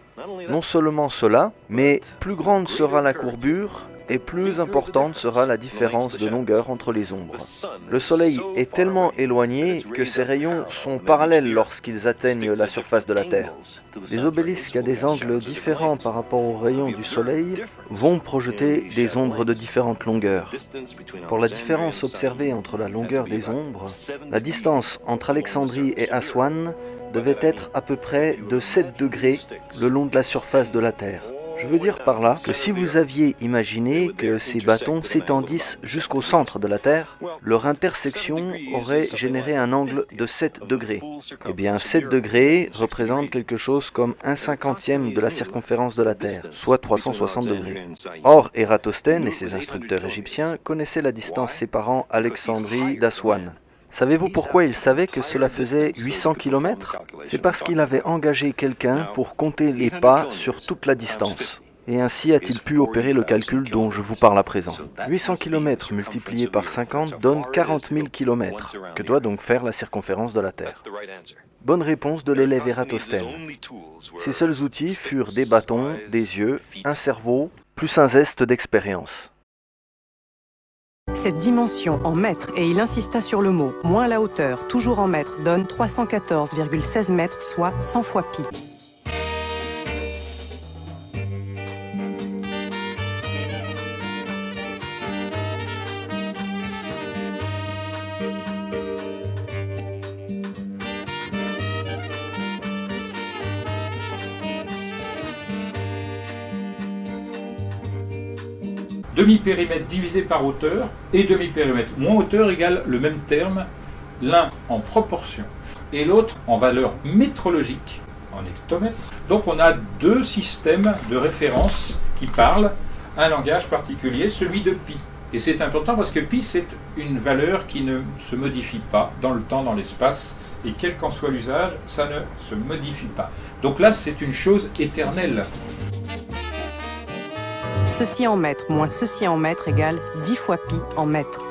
Non seulement cela, mais plus grande sera la courbure et plus importante sera la différence de longueur entre les ombres. Le Soleil est tellement éloigné que ses rayons sont parallèles lorsqu'ils atteignent la surface de la Terre. Les obélisques à des angles différents par rapport aux rayons du Soleil vont projeter des ombres de différentes longueurs. Pour la différence observée entre la longueur des ombres, la distance entre Alexandrie et Aswan devait être à peu près de 7 degrés le long de la surface de la Terre. Je veux dire par là que si vous aviez imaginé que ces bâtons s'étendissent jusqu'au centre de la Terre, leur intersection aurait généré un angle de 7 degrés. Eh bien, 7 degrés représente quelque chose comme 1/50e de la circonférence de la Terre, soit 360 degrés. Or, Ératosthène et ses instructeurs égyptiens connaissaient la distance séparant Alexandrie d'Aswan. Savez-vous pourquoi il savait que cela faisait 800 km? C'est parce qu'il avait engagé quelqu'un pour compter les pas sur toute la distance. Et ainsi a-t-il pu opérer le calcul dont je vous parle à présent. 800 km multiplié par 50 donne 40 000 km, que doit donc faire la circonférence de la Terre. Bonne réponse de l'élève Ératosthène. Ses seuls outils furent des bâtons, des yeux, un cerveau, plus un zeste d'expérience.
Cette dimension en mètres, et il insista sur le mot, moins la hauteur, toujours en mètres, donne 314,16 mètres, soit 100 fois pi.
Demi-périmètre divisé par hauteur et demi-périmètre moins hauteur égale le même terme, l'un en proportion et l'autre en valeur métrologique, en hectomètres. Donc on a deux systèmes de référence qui parlent un langage particulier, celui de pi. Et c'est important parce que pi c'est une valeur qui ne se modifie pas dans le temps, dans l'espace, et quel qu'en soit l'usage, ça ne se modifie pas. Donc là c'est une chose éternelle.
Ceci en mètres moins ceci en mètres égale 10 fois pi en mètres.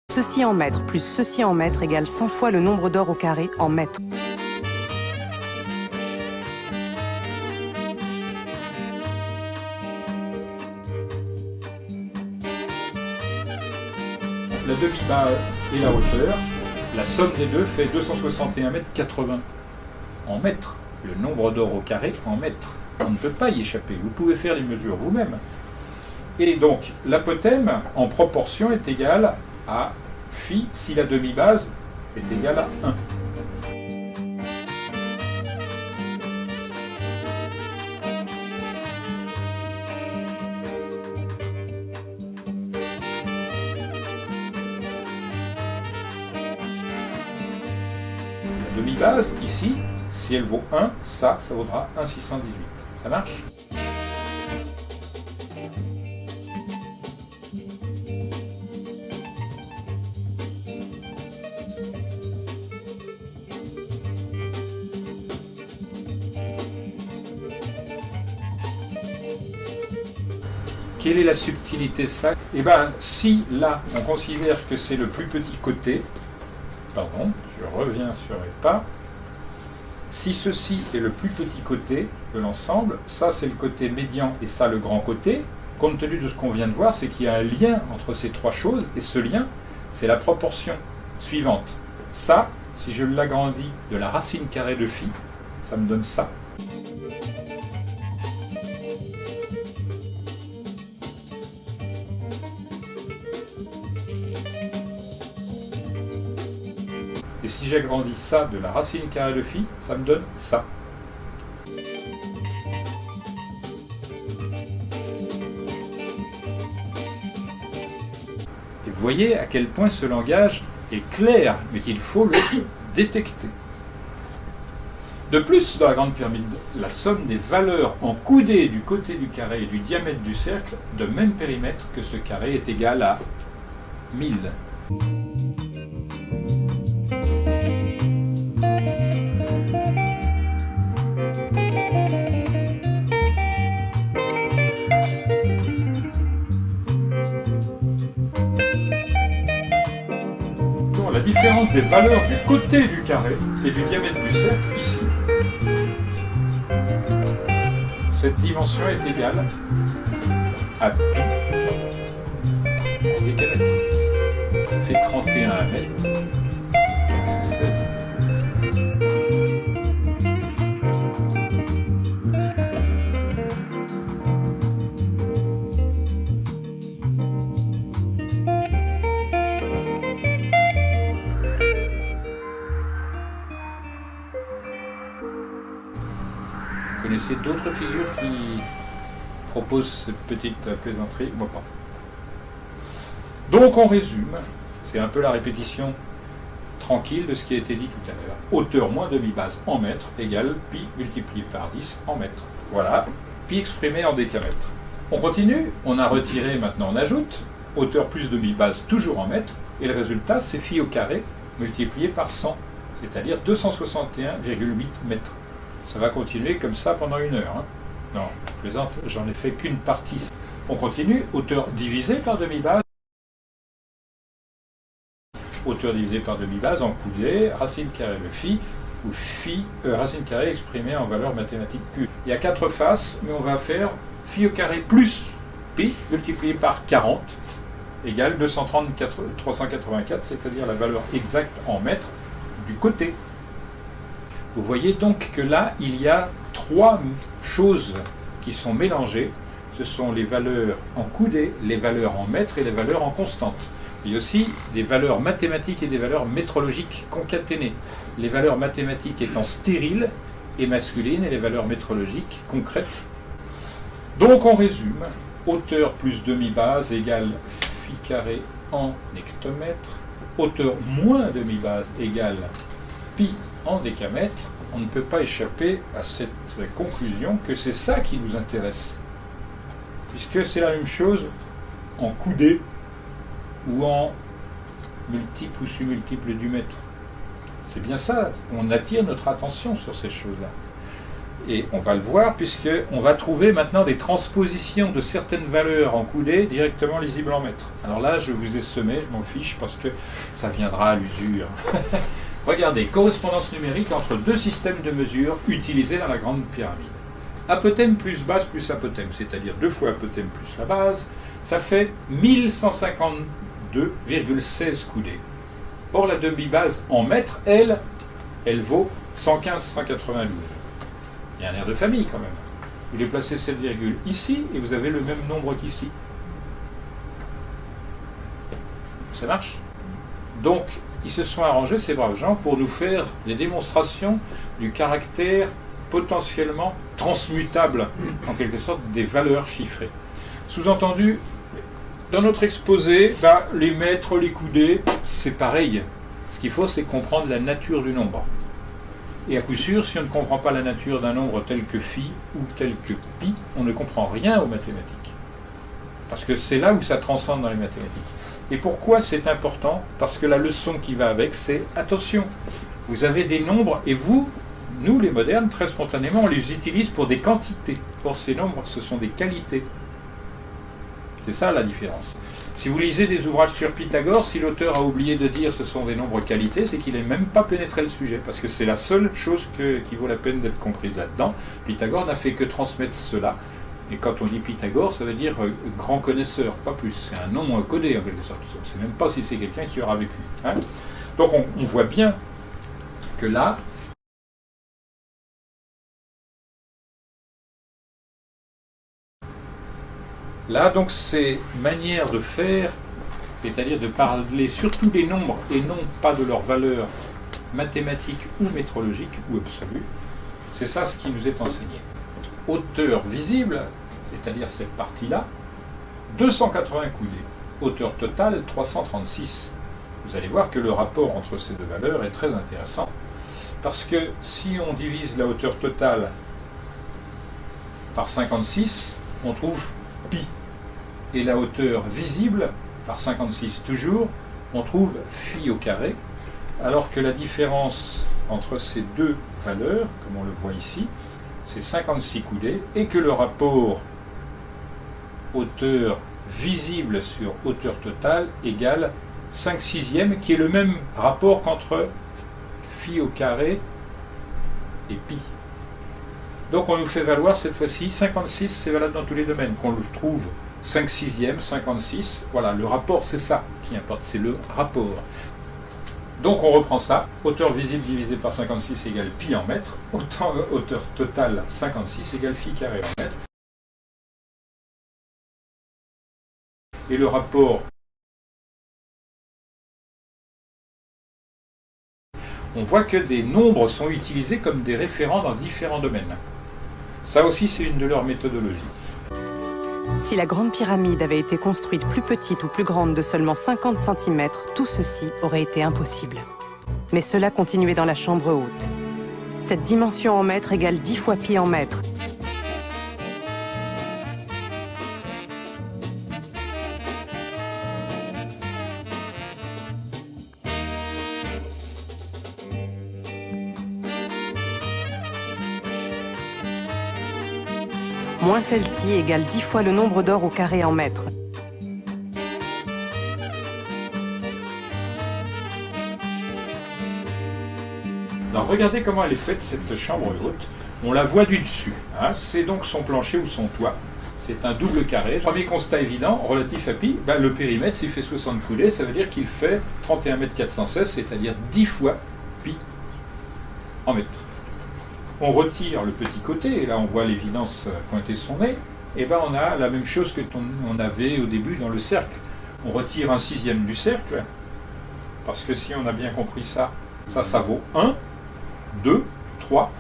Ceci en mètres plus ceci en mètres égale 100 fois le nombre d'or au carré en mètres.
La demi-base et la hauteur, la somme des deux fait 261 mètres 80 en mètres. Le nombre d'or au carré en mètres. On ne peut pas y échapper. Vous pouvez faire les mesures vous-même. Et donc, l'apothème en proportion est égal à phi si la demi-base est égale à 1. La demi-base, ici, si elle vaut 1, ça vaudra 1,618. Ça marche ? Quelle est la subtilité de ça? Eh bien, si là, on considère que c'est le plus petit côté, pardon, je reviens sur les pas, si ceci est le plus petit côté de l'ensemble, ça c'est le côté médian et ça le grand côté, compte tenu de ce qu'on vient de voir, c'est qu'il y a un lien entre ces trois choses, et ce lien, c'est la proportion suivante. Ça, si je l'agrandis de la racine carrée de phi, ça me donne ça. Et si j'agrandis ça de la racine carrée de phi, ça me donne ça. Et Vous voyez à quel point ce langage est clair, mais qu'il faut le détecter. De plus, dans la Grande Pyramide, la somme des valeurs en coudées du côté du carré et du diamètre du cercle, de même périmètre que ce carré, est égale à 1000. La différence des valeurs du côté du carré et du diamètre du cercle, ici. Cette dimension est égale à pi en décamètre. Ça fait 31 mètres. C'est 16. Vous connaissez d'autres figures qui proposent cette petite plaisanterie? Moi pas. Donc on résume, c'est un peu la répétition tranquille de ce qui a été dit tout à l'heure. Hauteur moins demi-base en mètres égale pi multiplié par 10 en mètres. Voilà, pi exprimé en décamètre. On continue, on a retiré, maintenant on ajoute, hauteur plus demi-base toujours en mètres, et le résultat c'est phi au carré multiplié par 100, c'est-à-dire 261,8 mètres. Ça va continuer comme ça pendant 1 heure. Hein. Non, je plaisante, j'en ai fait qu'une partie. On continue, hauteur divisée par demi-base. Hauteur divisée par demi-base en coudée, racine carrée de phi, ou phi, racine carrée exprimée en valeur mathématique Q. Il y a 4 faces, mais on va faire phi au carré plus pi multiplié par 40 égale 384, c'est-à-dire la valeur exacte en mètres du côté. Vous voyez donc que là, il y a 3 choses qui sont mélangées. Ce sont les valeurs en coudées, les valeurs en mètres et les valeurs en constante. Il y a aussi des valeurs mathématiques et des valeurs métrologiques concaténées. Les valeurs mathématiques étant stériles et masculines et les valeurs métrologiques concrètes. Donc on résume. Hauteur plus demi-base égale phi carré en hectomètre. Hauteur moins demi-base égale pi en décamètre. On ne peut pas échapper à cette conclusion que c'est ça qui nous intéresse. Puisque c'est la même chose en coudée ou en multiple ou submultiple du mètre. C'est bien ça, on attire notre attention sur ces choses-là. Et on va le voir puisqu'on va trouver maintenant des transpositions de certaines valeurs en coudée directement lisibles en mètres. Alors là, je vous ai semé, je m'en fiche parce que ça viendra à l'usure. Regardez, correspondance numérique entre 2 systèmes de mesure utilisés dans la Grande Pyramide. Apothème plus base plus apothème, c'est-à-dire 2 fois apothème plus la base, ça fait 1152,16 coudées. Or, la demi-base en mètres, elle vaut 115,192. Il y a un air de famille quand même. Vous déplacez cette virgule ici et vous avez le même nombre qu'ici. Ça marche? Donc, ils se sont arrangés, ces braves gens, pour nous faire des démonstrations du caractère potentiellement transmutable, en quelque sorte, des valeurs chiffrées. Sous-entendu, dans notre exposé, les mètres, les coudées, c'est pareil. Ce qu'il faut, c'est comprendre la nature du nombre. Et à coup sûr, si on ne comprend pas la nature d'un nombre tel que phi ou tel que pi, on ne comprend rien aux mathématiques. Parce que c'est là où ça transcende dans les mathématiques. Et pourquoi c'est important? Parce que la leçon qui va avec, c'est attention, vous avez des nombres et nous les modernes, très spontanément, on les utilise pour des quantités. Or ces nombres, ce sont des qualités. C'est ça la différence. Si vous lisez des ouvrages sur Pythagore, si l'auteur a oublié de dire ce sont des nombres qualités, c'est qu'il n'est même pas pénétré le sujet, parce que c'est la seule chose qui vaut la peine d'être comprise là-dedans. Pythagore n'a fait que transmettre cela. Et quand on dit Pythagore, ça veut dire grand connaisseur, pas plus. C'est un nom codé en quelque sorte. On ne sait même pas si c'est quelqu'un qui aura vécu. Hein. Donc on voit bien que là, donc, ces manières de faire, c'est-à-dire de parler surtout des nombres et non pas de leurs valeurs mathématiques ou métrologiques ou absolues, c'est ça ce qui nous est enseigné. Hauteur visible, c'est-à-dire cette partie-là, 280 coudées. hauteur totale 336. Vous allez voir que le rapport entre ces deux valeurs est très intéressant, parce que si on divise la hauteur totale par 56, on trouve pi. Et la hauteur visible par 56 toujours, on trouve phi au carré, alors que la différence entre ces deux valeurs, comme on le voit ici, c'est 56 coudées, et que le rapport hauteur visible sur hauteur totale égale 5/6, qui est le même rapport qu'entre phi au carré et pi. Donc on nous fait valoir cette fois-ci 56, c'est valable dans tous les domaines, qu'on le trouve 5/6, 56, voilà, le rapport c'est ça qui importe, c'est le rapport. Donc on reprend ça, hauteur visible divisée par 56 égale pi en mètres, hauteur totale 56 égale phi carré en mètres. Et le rapport, on voit que des nombres sont utilisés comme des référents dans différents domaines. Ça aussi, c'est une de leurs méthodologies.
Si la Grande Pyramide avait été construite plus petite ou plus grande de seulement 50 cm, tout ceci aurait été impossible. Mais cela continuait dans la chambre haute. Cette dimension en mètres égale 10 fois pi en mètres. Moins celle-ci égale 10 fois le nombre d'or au carré en mètres.
Alors regardez comment elle est faite cette chambre haute. On la voit du dessus. Hein. C'est donc son plancher ou son toit. C'est un double carré. Premier constat évident, relatif à pi, le périmètre, s'il fait 60 coudées, ça veut dire qu'il fait 31 416, c'est-à-dire 10 fois pi en mètres. On retire le petit côté, et là on voit l'évidence pointer son nez, et on a la même chose que on avait au début dans le cercle. On retire 1/6 du cercle, parce que si on a bien compris ça, ça vaut 1, 2, 3,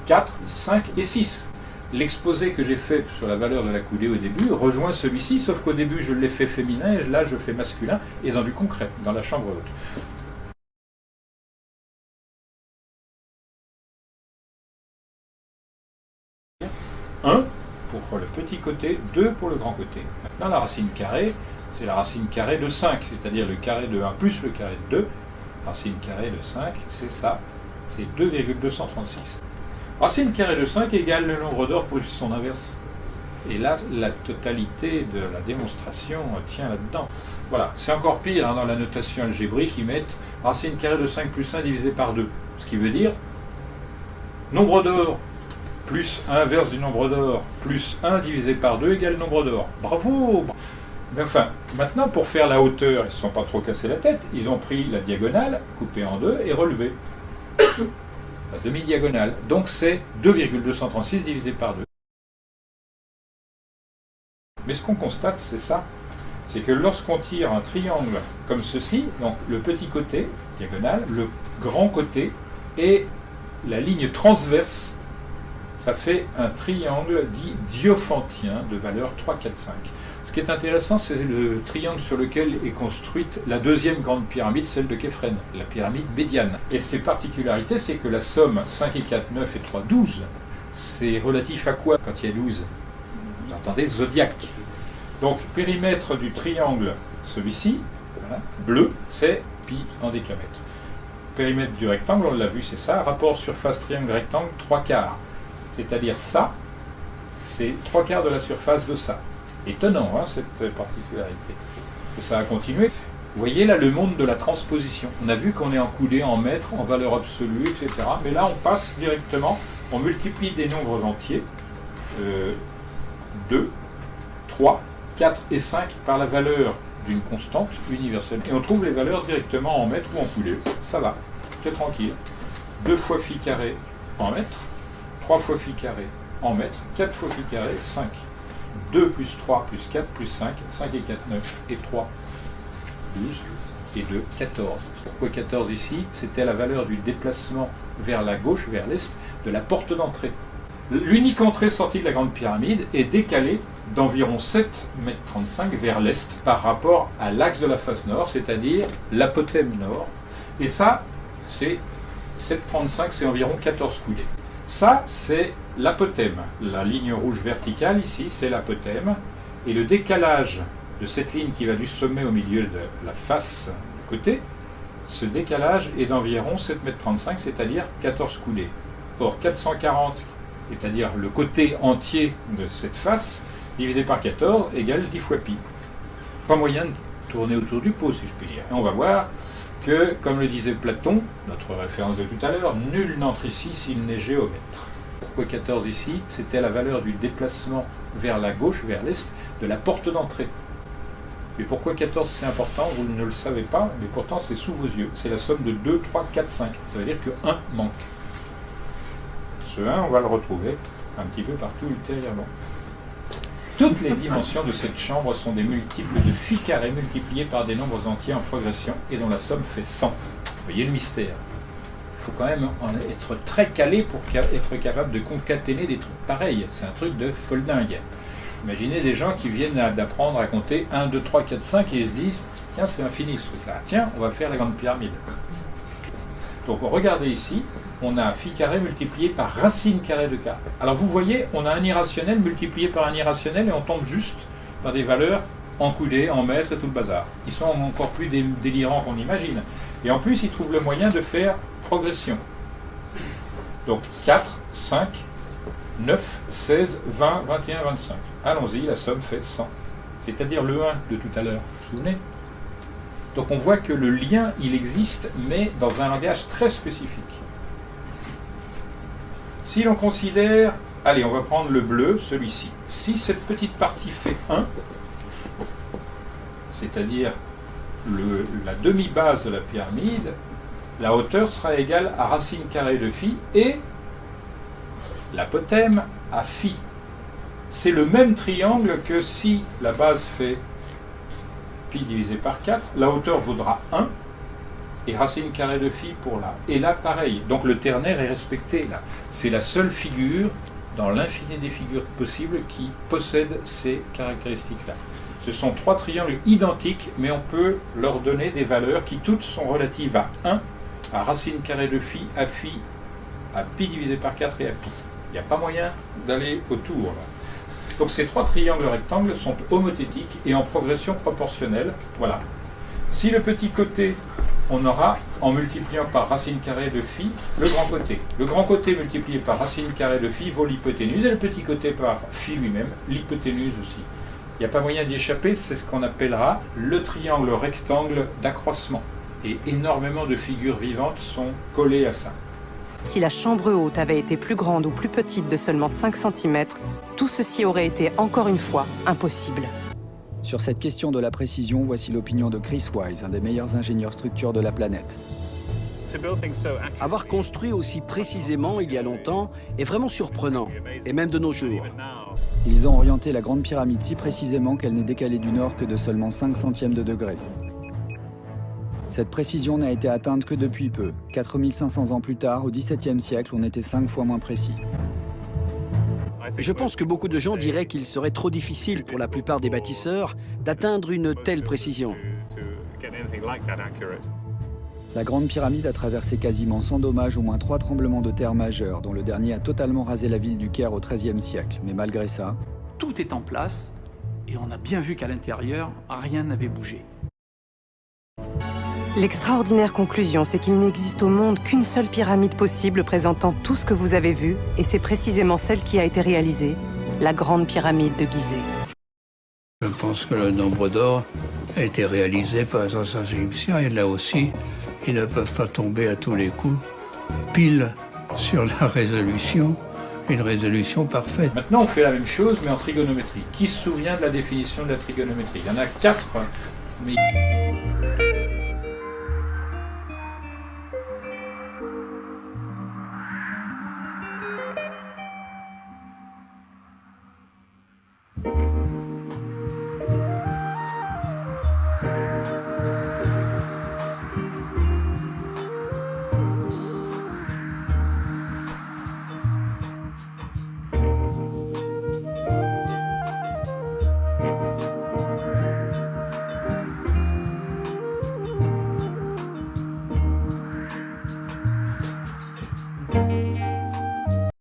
4, 5 et 6. L'exposé que j'ai fait sur la valeur de la coudée au début rejoint celui-ci, sauf qu'au début je l'ai fait féminin, et là je fais masculin, et dans du concret, dans la chambre haute. Pour le petit côté, 2 pour le grand côté. Maintenant, la racine carrée, c'est la racine carrée de 5, c'est-à-dire le carré de 1 plus le carré de 2. Racine carrée de 5, c'est ça, c'est 2,236. Racine carrée de 5 égale le nombre d'or plus son inverse. Et là, la totalité de la démonstration tient là-dedans. Voilà, c'est encore pire dans la notation algébrique, ils mettent racine carrée de 5 plus 1 divisé par 2. Ce qui veut dire nombre d'or plus inverse du nombre d'or, plus 1 divisé par 2 égale nombre d'or. Bravo! Mais enfin, maintenant, pour faire la hauteur, ils ne se sont pas trop cassés la tête. Ils ont pris la diagonale, coupée en deux, et relevé. La demi-diagonale. Donc c'est 2,236 divisé par 2. Mais ce qu'on constate, c'est ça. C'est que lorsqu'on tire un triangle comme ceci, donc le petit côté, diagonale, le grand côté, et la ligne transverse, ça fait un triangle dit diophantien de valeur 3, 4, 5. Ce qui est intéressant, c'est le triangle sur lequel est construite la deuxième grande pyramide, celle de Képhren, la pyramide médiane. Et ses particularités, c'est que la somme 5 et 4, 9 et 3, 12, c'est relatif à quoi quand il y a 12? Vous entendez, zodiaque. Donc, périmètre du triangle, celui-ci, voilà, bleu, c'est pi en décamètre. Périmètre du rectangle, on l'a vu, c'est ça. Rapport surface triangle rectangle, 3 quarts. C'est-à-dire ça, c'est 3 quarts de la surface de ça. Étonnant, hein, cette particularité. Ça a continué. Vous voyez là le monde de la transposition. On a vu qu'on est en coudée, en mètres, en valeur absolue, etc. Mais là, on passe directement, on multiplie des nombres entiers, 2, 3, 4 et 5 par la valeur d'une constante universelle. Et on trouve les valeurs directement en mètres ou en coudée. Ça va, c'est tranquille. 2 fois phi carré en mètres, 3 fois phi carré en mètres, 4 fois phi carré, 5. 2 plus 3 plus 4 plus 5, 5 et 4, 9 et 3, 12 et 2, 14. Pourquoi 14 ici? C'était la valeur du déplacement vers la gauche, vers l'est, de la porte d'entrée. L'unique entrée-sortie de la Grande Pyramide est décalée d'environ 7,35 m vers l'est par rapport à l'axe de la face nord, c'est-à-dire l'apothème nord. Et ça, c'est 7,35, c'est environ 14 coudées. Ça, c'est l'apothème. La ligne rouge verticale ici, c'est l'apothème. Et le décalage de cette ligne qui va du sommet au milieu de la face du côté, ce décalage est d'environ 7,35 m, c'est-à-dire 14 coudées. Or, 440, c'est-à-dire le côté entier de cette face, divisé par 14, égale 10 fois pi. Pas moyen de tourner autour du pot, si je puis dire. Et on va voir que, comme le disait Platon, notre référence de tout à l'heure, nul n'entre ici s'il n'est géomètre. Pourquoi 14 ici? C'était la valeur du déplacement vers la gauche, vers l'est, de la porte d'entrée. Mais pourquoi 14 c'est important? Vous ne le savez pas, mais pourtant c'est sous vos yeux. C'est la somme de 2, 3, 4, 5. Ça veut dire que 1 manque. Ce 1, on va le retrouver un petit peu partout ultérieurement. Toutes les dimensions de cette chambre sont des multiples de phi carré multipliés par des nombres entiers en progression et dont la somme fait 100. Vous voyez le mystère. Il faut quand même être très calé pour être capable de concaténer des trucs pareils. C'est un truc de folle dingue. Imaginez des gens qui viennent d'apprendre à compter 1, 2, 3, 4, 5 et ils se disent « Tiens, c'est infini ce truc-là. Tiens, on va faire la Grande Pyramide. » Donc regardez ici, on a phi carré multiplié par racine carrée de k. Alors vous voyez, on a un irrationnel multiplié par un irrationnel et on tombe juste par des valeurs en coudées, en mètres et tout le bazar. Ils sont encore plus délirants qu'on imagine. Et en plus, ils trouvent le moyen de faire progression. Donc 4, 5, 9, 16, 20, 21, 25. Allons-y, la somme fait 100. C'est-à-dire le 1 de tout à l'heure. Vous vous souvenez? Donc on voit que le lien, il existe, mais dans un langage très spécifique. Si l'on considère, allez, on va prendre le bleu, celui-ci. Si cette petite partie fait 1, c'est-à-dire la demi-base de la pyramide, la hauteur sera égale à racine carrée de phi et l'apothème à phi. C'est le même triangle que si la base fait pi divisé par 4, la hauteur vaudra 1 et racine carrée de phi pour là. Et là, pareil. Donc le ternaire est respecté là. C'est la seule figure dans l'infini des figures possibles qui possède ces caractéristiques-là. Ce sont 3 triangles identiques, mais on peut leur donner des valeurs qui toutes sont relatives à 1, à racine carrée de phi, à pi divisé par 4 et à pi. Il n'y a pas moyen d'aller autour là. Donc ces 3 triangles rectangles sont homothétiques et en progression proportionnelle. Voilà. Si le petit côté, on aura, en multipliant par racine carrée de phi, le grand côté. Le grand côté multiplié par racine carrée de phi vaut l'hypoténuse, et le petit côté par phi lui-même, l'hypoténuse aussi. Il n'y a pas moyen d'y échapper, c'est ce qu'on appellera le triangle rectangle d'accroissement. Et énormément de figures vivantes sont collées à ça.
Si la chambre haute avait été plus grande ou plus petite de seulement 5 cm, tout ceci aurait été encore une fois impossible.
Sur cette question de la précision, voici l'opinion de Chris Wise, un des meilleurs ingénieurs structures de la planète. Avoir construit aussi précisément il y a longtemps est vraiment surprenant, et même de nos jours. Ils ont orienté la Grande Pyramide si précisément qu'elle n'est décalée du nord que de seulement 5 centièmes de degré. Cette précision n'a été atteinte que depuis peu. 4500 ans plus tard, au XVIIe siècle, on était 5 fois moins précis. Je pense que beaucoup de gens diraient qu'il serait trop difficile pour la plupart des bâtisseurs d'atteindre une telle précision. La Grande Pyramide a traversé quasiment sans dommage au moins 3 tremblements de terre majeurs, dont le dernier a totalement rasé la ville du Caire au XIIIe siècle. Mais malgré ça...
Tout est en place, et on a bien vu qu'à l'intérieur, rien n'avait bougé.
L'extraordinaire conclusion, c'est qu'il n'existe au monde qu'une seule pyramide possible présentant tout ce que vous avez vu, et c'est précisément celle qui a été réalisée, la Grande Pyramide de Gizeh.
Je pense que le nombre d'or a été réalisé par les anciens Égyptiens, et là aussi, ils ne peuvent pas tomber à tous les coups, pile sur la résolution, une résolution parfaite.
Maintenant, on fait la même chose, mais en trigonométrie. Qui se souvient de la définition de la trigonométrie? Il y en a 4, mais...